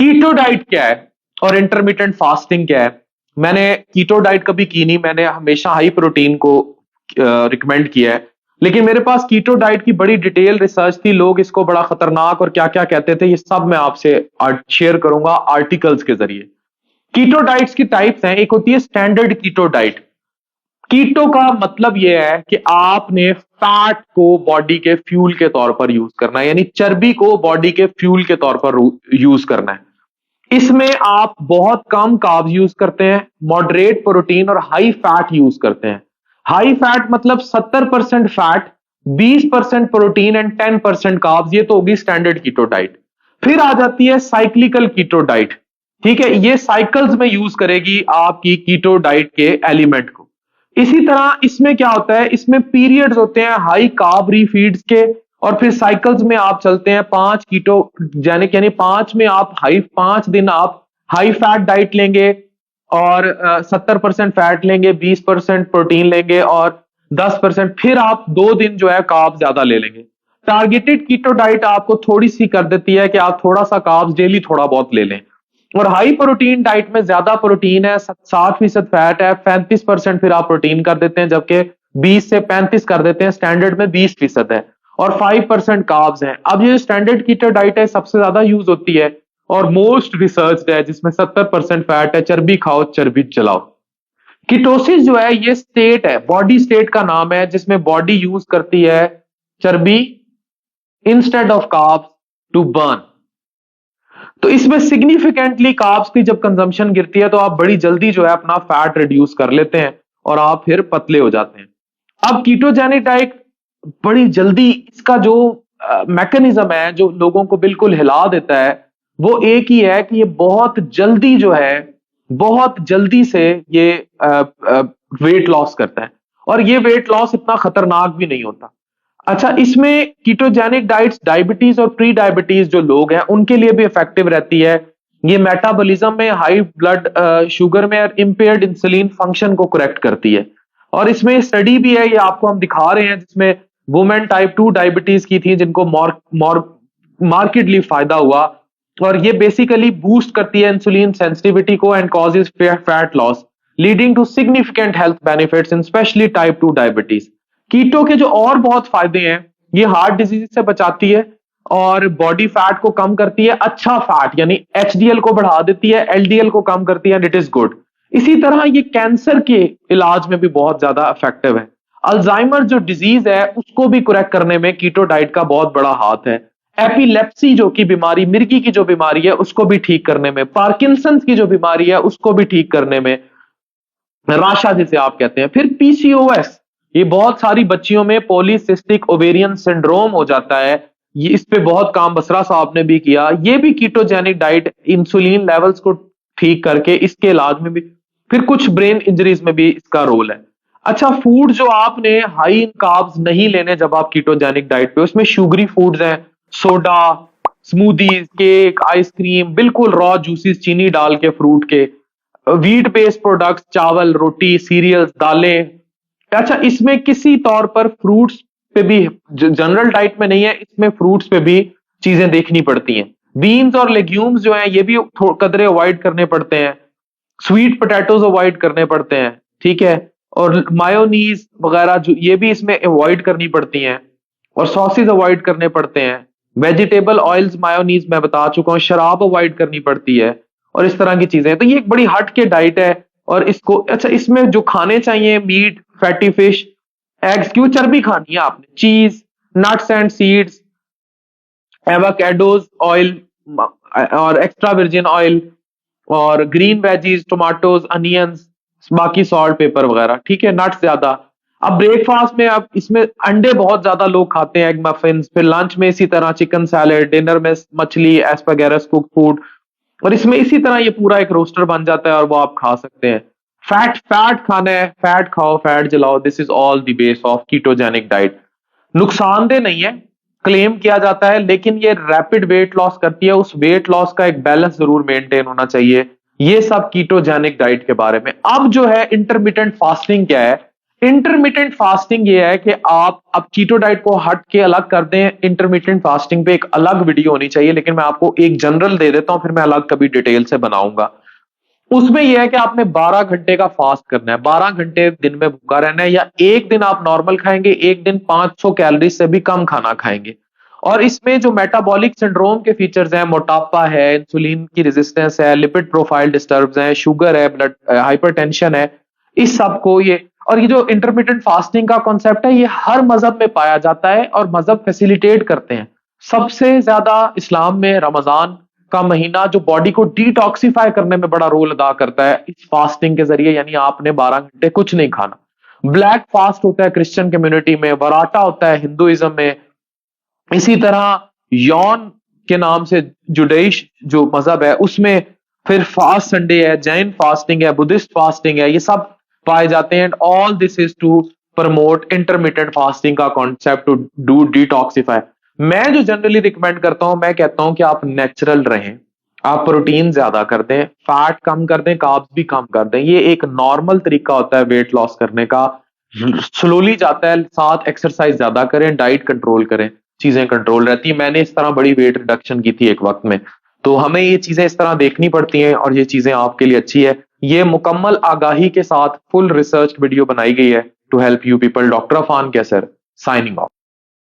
Keto diet क्या है और इंटरमिटेंट फास्टिंग क्या है? मैंने कीटो डाइट कभी की नहीं, मैंने हमेशा हाई प्रोटीन को रिकमेंड किया है। लेकिन मेरे पास कीटो डाइट की बड़ी डिटेल रिसर्च थी, लोग इसको बड़ा खतरनाक और क्या क्या कहते थे, ये सब मैं आपसे शेयर करूंगा आर्टिकल्स के जरिए। कीटो डाइट्स की टाइप्स हैं। एक होती है स्टैंडर्ड कीटो डाइट। कीटो का मतलब यह है कि आपने फैट को बॉडी के फ्यूल के तौर पर यूज करना है, यानी चर्बी को बॉडी के फ्यूल के तौर पर यूज करना है। इसमें आप बहुत कम कार्ब्स यूज करते हैं, मॉडरेट प्रोटीन और हाई फैट यूज करते हैं। हाई फैट मतलब 70% फैट, 20% प्रोटीन एंड 10% कार्ब्स। ये तो होगी स्टैंडर्ड कीटो डाइट। फिर आ जाती है साइक्लिकल कीटो डाइट। ठीक है, ये साइकिल्स में यूज करेगी आपकी कीटो डाइट के एलिमेंट को। इसी तरह इसमें क्या होता है, इसमें पीरियड्स होते हैं हाई कार्ब रिफीड्स के, और फिर साइकिल्स में आप चलते हैं 5 कीटो जेनिक, यानी 5 में आप 5 दिन आप हाई फैट डाइट लेंगे और 70% फैट लेंगे, 20% प्रोटीन लेंगे और 10% फिर आप 2 दिन जो है कार्ब ज्यादा ले लेंगे। टारगेटेड कीटो डाइट आपको थोड़ी सी कर देती है कि आप थोड़ा सा कार्ब्स डेली थोड़ा बहुत ले लें। और हाई प्रोटीन डाइट में ज्यादा प्रोटीन है, 60% फैट है, 35% फिर आप प्रोटीन कर देते हैं, जबकि 20 से 35 कर देते हैं, स्टैंडर्ड में 20% है, और 5% कार्ब्स हैं। अब ये स्टैंडर्ड कीटो डाइट है, सबसे ज्यादा यूज होती है और मोस्ट रिसर्च है, जिसमें 70% फैट है, चर्बी खाओ चर्बी चलाओ। कीटोसिस जो है ये स्टेट है, बॉडी स्टेट का नाम है, जिसमें बॉडी यूज करती है चर्बी instead of carbs to burn. तो इसमें सिग्निफिकेंटली कार्ब्स की जब कंजम्पशन गिरती है तो आप बड़ी जल्दी जो है अपना फैट रिड्यूस कर लेते हैं और आप फिर पतले हो जाते हैं। अब कीटोजेनिक डाइट बड़ी जल्दी, इसका जो मैकेनिज्म है जो लोगों को बिल्कुल हिला देता है, वो एक ही है कि ये बहुत जल्दी जो है, बहुत जल्दी से ये वेट लॉस करता है, और ये वेट लॉस इतना खतरनाक भी नहीं होता। अच्छा, इसमें कीटोजेनिक डाइट्स डायबिटीज और प्री डायबिटीज जो लोग हैं उनके लिए भी इफेक्टिव रहती है। ये मेटाबॉलिज्म में, हाई ब्लड शुगर में और इंपेयर्ड इंसुलिन फंक्शन को करेक्ट करती है। और इसमें स्टडी भी है, ये आपको हम दिखा रहे हैं, जिसमें वुमेन टाइप 2 डायबिटीज की थी जिनको मार्केटली फायदा हुआ। और ये बेसिकली बूस्ट करती है इंसुलिन सेंसिटिविटी को and causes fat loss, leading to significant health benefits in especially type 2 diabetes. Keto के जो और बहुत फायदे हैं, ये हार्ट डिजीज से बचाती है और बॉडी फैट को कम करती है, अच्छा फैट यानी एचडीएल को बढ़ा देती है, एलडीएल को कम करती है, इट इज गुड। इसी तरह ये कैंसर के इलाज में भी बहुत ज्यादा इफेक्टिव है। अल्जाइमर जो डिजीज है उसको भी करेक्ट करने में कीटो डाइट का बहुत बड़ा हाथ है। एपिलेप्सी जो की बीमारी, मिर्गी की जो बीमारी है उसको भी ठीक करने में, पार्किंसंस की जो बीमारी है उसको भी ठीक करने में, राशा जिसे आप कहते हैं। फिर पीसीओएस, ये बहुत सारी बच्चियों में पॉलीसिस्टिक ओवेरियन सिंड्रोम हो जाता है, ये इस पे बहुत काम बसरा साहब ने भी किया। ये भी कीटोजेनिक डाइट इंसुलिन लेवल्स को ठीक करके इसके इलाज में भी। फिर कुछ ब्रेन इंजरीज में भी इसका रोल है। अच्छा, फूड जो आपने हाई इन कार्ब्स नहीं लेने जब आप कीटोजेनिक डाइट पे, उसमें शुगरी फूड्स हैं, सोडा, स्मूदीज, केक, आइसक्रीम, बिल्कुल रॉ जूसेस चीनी डाल के, फ्रूट के, व्हीट बेस्ड प्रोडक्ट्स, चावल, रोटी, सीरियल्स, दालें। अच्छा, इसमें किसी तौर पर फ्रूट्स पे भी, जनरल डाइट में नहीं है, इसमें फ्रूट्स पे भी चीजें देखनी पड़ती हैं। बीन्स और लेग्यूम्स जो हैं ये भी कदरे अवॉइड करने पड़ते हैं, स्वीट पोटैटोज अवॉइड करने पड़ते हैं, ठीक है, और मायोनीज वगैरह जो ये भी इसमें अवॉइड करनी पड़ती हैं, और सॉसेज अवॉइड करने पड़ते हैं। वेजिटेबल ऑयल्स, मायोनीज मैं बता चुका हूं, शराब अवॉइड करनी पड़ती है, और इस तरह की चीजें। तो ये एक बड़ी हट के डाइट है। और इसको, अच्छा, इसमें जो खाने चाहिए, मीट, फैटी फिश, एग्स, क्यों चर्बी खानी है आपने, चीज, nuts and seeds, avocados oil और एक्स्ट्रा वर्जिन ऑयल, और ग्रीन वेजीज, टोमेटोज, अनियंस, बाकी सॉल्ट पेपर वगैरह, ठीक है, नट्स ज्यादा। अब ब्रेकफास्ट में अब इसमें अंडे बहुत ज्यादा लोग खाते हैं, एग मफिन्स, फिर लंच में इसी तरह चिकन सैलेड, डिनर में मछली, एस्पैरागस, कुक फूड, और इसमें इसी तरह ये पूरा एक रोस्टर बन जाता है और वो आप खा सकते हैं। फैट फैट खाना है, फैट खाओ, फैट जलाओ, this is all the base of ketogenic diet. नुकसानदेह नहीं है, क्लेम किया जाता है, लेकिन ये रैपिड वेट लॉस करती है। उस वेट लॉस का एक बैलेंस जरूर मेंटेन होना चाहिए। ये सब कीटोजेनिक डाइट के बारे में। अब जो है इंटरमिटेंट फास्टिंग क्या है, इंटरमिटेंट फास्टिंग ये है कि आप अब कीटो डाइट को हट के अलग कर दें। इंटरमिटेंट फास्टिंग पे एक अलग वीडियो होनी चाहिए, लेकिन मैं आपको एक जनरल दे देता हूं, फिर मैं अलग कभी डिटेल से बनाऊंगा। उसमें यह है कि आपने 12 घंटे का फास्ट करना है, 12 घंटे दिन में भूखा रहना है, या एक दिन आप नॉर्मल खाएंगे, एक दिन 500 कैलोरीज से भी कम खाना खाएंगे। और इसमें जो मेटाबॉलिक सिंड्रोम के फीचर्स हैं, मोटापा है, इंसुलिन की रेजिस्टेंस है, लिपिड प्रोफाइल डिस्टर्ब है, शुगर है, ब्लड हाइपरटेंशन है, इस सब को ये, और ये जो इंटरमीडिएट फास्टिंग का कॉन्सेप्ट है, ये हर मजहब में पाया जाता है और मजहब फैसिलिटेट करते हैं। सबसे ज्यादा इस्लाम में रमजान का महीना जो बॉडी को डिटॉक्सिफाई करने में बड़ा रोल अदा करता है इस फास्टिंग के जरिए, यानी आपने 12 घंटे कुछ नहीं खाना। ब्लैक फास्ट होता है क्रिश्चियन कम्युनिटी में, वराटा होता है हिंदुइज्म में, इसी तरह यौन के नाम से जुडाइश जो मजहब है उसमें, फिर फास्ट संडे है, जैन फास्टिंग है, बुद्धिस्ट फास्टिंग है, ये सब पाए जाते हैं। And all this is to promote intermediate fasting का कॉन्सेप्ट टू डू डिटॉक्सिफाई। मैं जो जनरली रिकमेंड करता हूं, मैं कहता हूं कि आप नेचुरल रहें, आप प्रोटीन ज्यादा कर दें, फैट कम कर दें, कार्ब्स भी कम कर दें। ये एक नॉर्मल तरीका होता है वेट लॉस करने का, स्लोली जाता है, साथ एक्सरसाइज ज्यादा करें, डाइट कंट्रोल करें, चीजें कंट्रोल रहती है। मैंने इस तरह बड़ी वेट रिडक्शन की थी एक वक्त में, तो हमें ये चीजें इस तरह देखनी पड़ती हैं और ये चीजें आपके लिए अच्छी है। ये मुकम्मल आगाही के साथ फुल रिसर्च वीडियो बनाई गई है to help you people. Doctor Afaan Qaiser signing of.